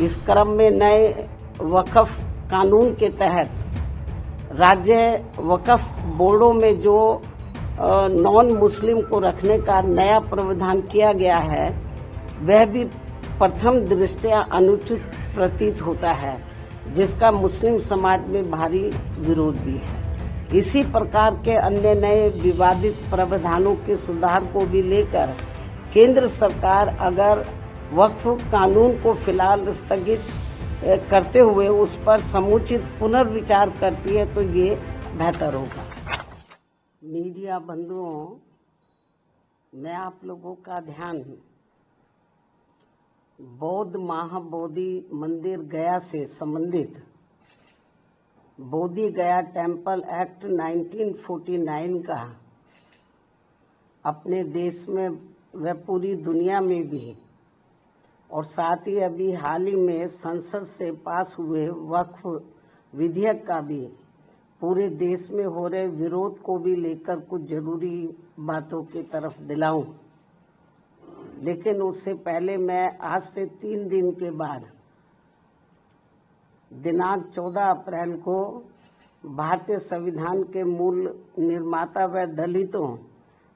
इस क्रम में नए वक्फ कानून के तहत राज्य वक्फ बोर्डों में जो नॉन मुस्लिम को रखने का नया प्रावधान किया गया है, वह भी प्रथम दृष्टया अनुचित प्रतीत होता है, जिसका मुस्लिम समाज में भारी विरोध भी है। इसी प्रकार के अन्य नए विवादित प्रावधानों के सुधार को भी लेकर केंद्र सरकार अगर वक्फ कानून को फिलहाल स्थगित करते हुए उस पर समुचित पुनर्विचार करती है तो ये बेहतर होगा। मीडिया बंधुओं, मैं आप लोगों का ध्यान बौद्ध महाबोधि मंदिर गया से संबंधित बोधि गया टेम्पल एक्ट 1949 का अपने देश में व पूरी दुनिया में भी और साथ ही अभी हाल ही में संसद से पास हुए वक्फ विधेयक का भी पूरे देश में हो रहे विरोध को भी लेकर कुछ जरूरी बातों की तरफ दिलाऊं। लेकिन उससे पहले मैं आज से 3 दिन के बाद दिनांक 14 अप्रैल को भारतीय संविधान के मूल निर्माता व दलितों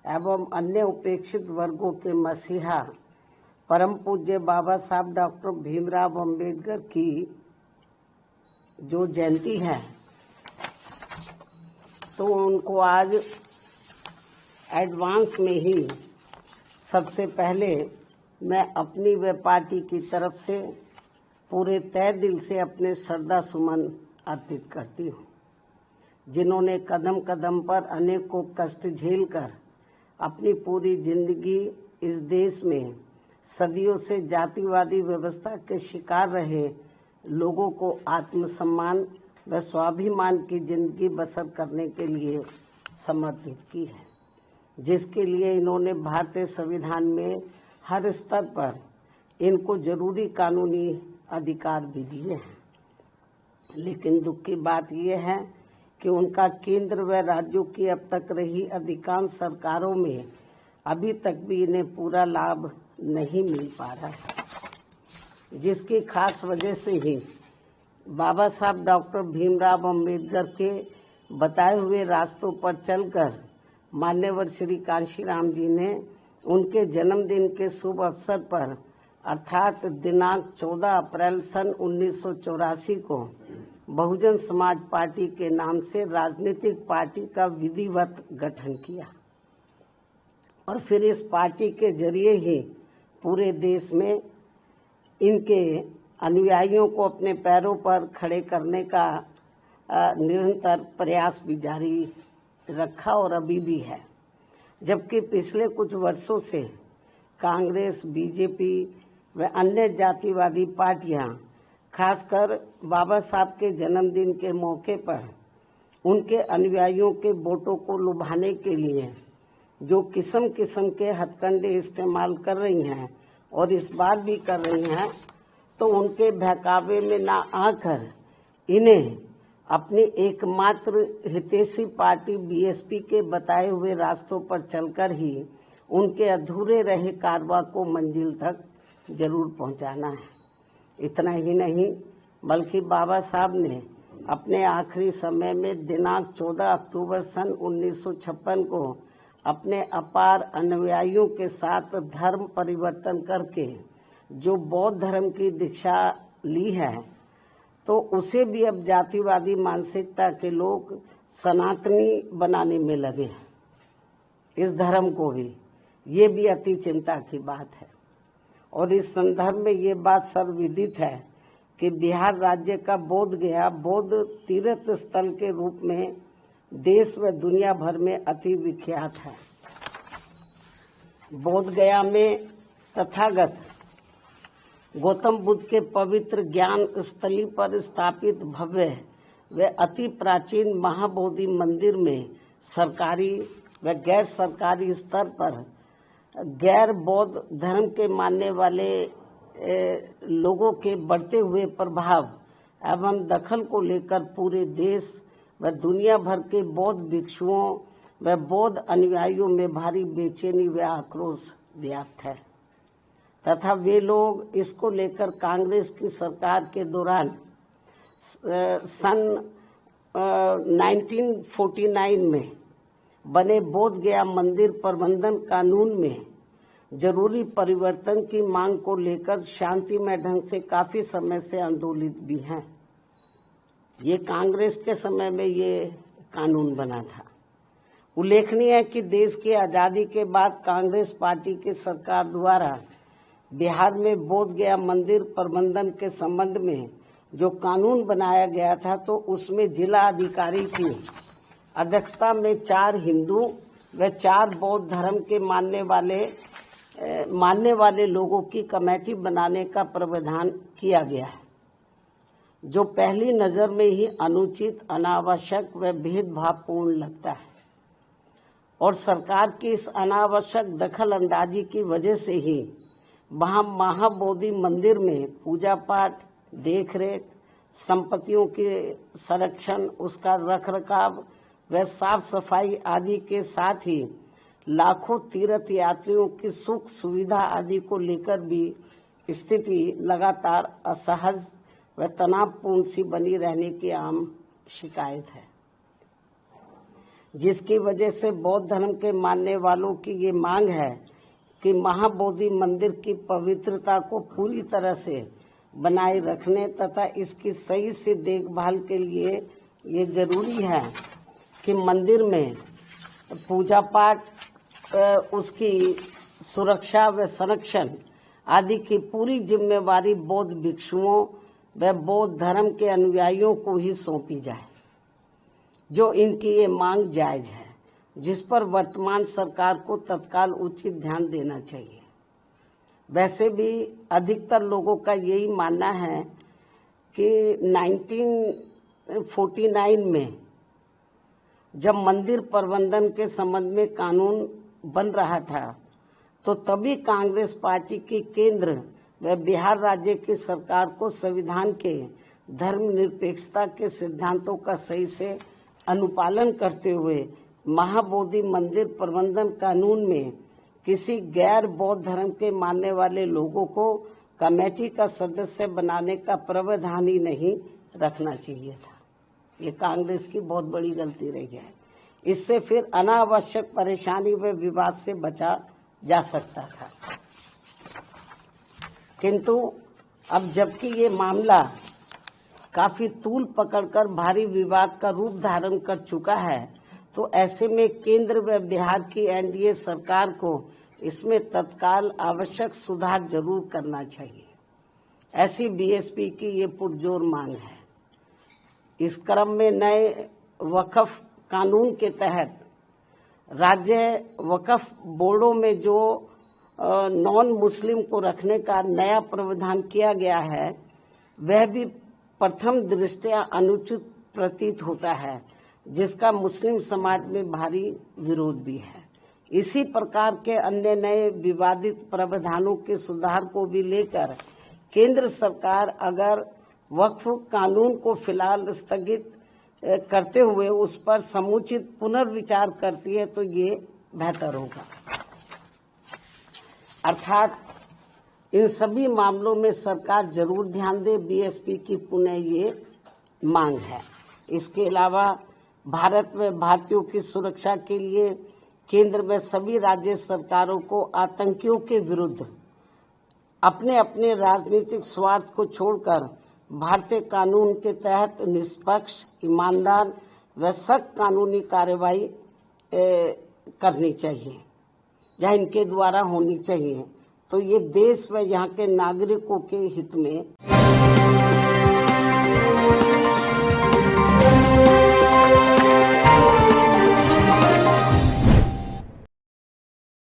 एवं अन्य उपेक्षित वर्गों के मसीहा परम पूज्य बाबा साहब डॉक्टर भीमराव अंबेडकर की जो जयंती है, तो उनको आज एडवांस में ही सबसे पहले मैं अपनी व पार्टी की तरफ से पूरे तय दिल से अपने श्रद्धा सुमन अर्पित करती हूँ, जिन्होंने कदम कदम पर अनेकों कष्ट झेलकर अपनी पूरी जिंदगी इस देश में सदियों से जातिवादी व्यवस्था के शिकार रहे लोगों को आत्मसम्मान व स्वाभिमान की जिंदगी बसर करने के लिए समर्पित की है, जिसके लिए इन्होंने भारतीय संविधान में हर स्तर पर इनको जरूरी कानूनी अधिकार भी दिए हैं। लेकिन दुख की बात यह है कि उनका केंद्र व राज्यों की अब तक रही अधिकांश सरकारों में अभी तक भी इन्हें पूरा लाभ नहीं मिल पा रहा है, जिसकी खास वजह से ही बाबा साहब डॉक्टर भीमराव अंबेडकर के बताए हुए रास्तों पर चलकर मान्यवर श्री कांशीराम जी ने उनके जन्मदिन के शुभ अवसर पर अर्थात दिनांक 14 अप्रैल सन 1984 को बहुजन समाज पार्टी के नाम से राजनीतिक पार्टी का विधिवत गठन किया और फिर इस पार्टी के जरिए ही पूरे देश में इनके अनुयायियों को अपने पैरों पर खड़े करने का निरंतर प्रयास भी जारी रखा और अभी भी है। जबकि पिछले कुछ वर्षों से कांग्रेस, बीजेपी व अन्य जातिवादी पार्टियां खासकर बाबा साहब के जन्मदिन के मौके पर उनके अनुयायियों के वोटों को लुभाने के लिए जो किस्म किस्म के हथकंडे इस्तेमाल कर रही हैं और इस बार भी कर रही हैं, तो उनके बहकावे में ना आकर इन्हें अपनी एकमात्र हितैषी पार्टी बीएसपी के बताए हुए रास्तों पर चलकर ही उनके अधूरे रहे कारवां को मंजिल तक जरूर पहुंचाना है। इतना ही नहीं बल्कि बाबा साहब ने अपने आखिरी समय में दिनांक 14 अक्टूबर सन 1956 को अपने अपार अनुयायियों के साथ धर्म परिवर्तन करके जो बौद्ध धर्म की दीक्षा ली है, तो उसे भी अब जातिवादी मानसिकता के लोग सनातनी बनाने में लगे हैं। इस धर्म को भी, ये भी अति चिंता की बात है। और इस संदर्भ में ये बात सर्वविदित है कि बिहार राज्य का बोध गया बौद्ध तीर्थ स्थल के रूप में देश व दुनिया भर में अति विख्यात है। बोध गया में तथागत गौतम बुद्ध के पवित्र ज्ञान स्थली पर स्थापित भव्य व अति प्राचीन महाबोधि मंदिर में सरकारी व गैर सरकारी स्तर पर गैर बौद्ध धर्म के मानने वाले लोगों के बढ़ते हुए प्रभाव एवं दखल को लेकर पूरे देश व दुनिया भर के बौद्ध भिक्षुओं व बौद्ध अनुयायियों में भारी बेचैनी व आक्रोश व्याप्त है। तथा वे लोग इसको लेकर कांग्रेस की सरकार के दौरान सन 1949 में बने बोध गया मंदिर प्रबंधन कानून में जरूरी परिवर्तन की मांग को लेकर शांतिमय ढंग से काफी समय से आंदोलित भी हैं। ये कांग्रेस के समय में ये कानून बना था। उल्लेखनीय है कि देश की आजादी के बाद कांग्रेस पार्टी की सरकार द्वारा बिहार में बोध गया मंदिर प्रबंधन के संबंध में जो कानून बनाया गया था, तो उसमें जिला अधिकारी की अध्यक्षता में 4 हिंदू व 4 बौद्ध धर्म के मानने वाले लोगों की कमेटी बनाने का प्रावधान किया गया है, जो पहली नजर में ही अनुचित, अनावश्यक व भेदभावपूर्ण लगता है। और सरकार की इस अनावश्यक दखल अंदाजी की वजह से ही वहां महाबोधि मंदिर में पूजा पाठ, देखरेख, संपत्तियों के संरक्षण, उसका रखरखाव व साफ सफाई आदि के साथ ही लाखों तीर्थ यात्रियों की सुख सुविधा आदि को लेकर भी स्थिति लगातार असहज व तनावपूर्ण सी बनी रहने की आम शिकायत है, जिसकी वजह से बौद्ध धर्म के मानने वालों की ये मांग है कि महाबोधि मंदिर की पवित्रता को पूरी तरह से बनाए रखने तथा इसकी सही से देखभाल के लिए ये जरूरी है कि मंदिर में पूजा पाठ, उसकी सुरक्षा व संरक्षण आदि की पूरी जिम्मेवारी बौद्ध भिक्षुओं व बौद्ध धर्म के अनुयायियों को ही सौंपी जाए, जो इनकी ये मांग जायज है, जिस पर वर्तमान सरकार को तत्काल उचित ध्यान देना चाहिए। वैसे भी अधिकतर लोगों का यही मानना है कि 1949 में जब मंदिर प्रबंधन के संबंध में कानून बन रहा था, तो तभी कांग्रेस पार्टी की केंद्र व बिहार राज्य की सरकार को संविधान के धर्मनिरपेक्षता के सिद्धांतों का सही से अनुपालन करते हुए महाबोधि मंदिर प्रबंधन कानून में किसी गैर बौद्ध धर्म के मानने वाले लोगों को कमेटी का सदस्य बनाने का प्रावधान ही नहीं रखना चाहिए था। ये कांग्रेस की बहुत बड़ी गलती रही है। इससे फिर अनावश्यक परेशानी व विवाद से बचा जा सकता था। किंतु अब जबकि ये मामला काफी तूल पकड़कर भारी विवाद का रूप धारण कर चुका है, तो ऐसे में केंद्र व बिहार की एनडीए सरकार को इसमें तत्काल आवश्यक सुधार जरूर करना चाहिए, ऐसी बीएसपी की ये पुरजोर मांग है। इस क्रम में नए वक्फ कानून के तहत राज्य वक्फ बोर्डों में जो नॉन मुस्लिम को रखने का नया प्रावधान किया गया है, वह भी प्रथम दृष्टया अनुचित प्रतीत होता है, जिसका मुस्लिम समाज में भारी विरोध भी है। इसी प्रकार के अन्य नए विवादित प्रावधानों के सुधार को भी लेकर केंद्र सरकार अगर वक्फ कानून को फिलहाल स्थगित करते हुए उस पर समुचित पुनर्विचार करती है, तो ये बेहतर होगा। अर्थात इन सभी मामलों में सरकार जरूर ध्यान दे, बीएसपी की पुनः ये मांग है। इसके अलावा भारत में भारतीयों की सुरक्षा के लिए केंद्र में सभी राज्य सरकारों को आतंकियों के विरुद्ध अपने अपने राजनीतिक स्वार्थ को छोड़कर भारतीय कानून के तहत निष्पक्ष, ईमानदार व सख्त कानूनी कार्रवाई करनी चाहिए या इनके द्वारा होनी चाहिए। तो ये देश व यहाँ के नागरिकों के हित में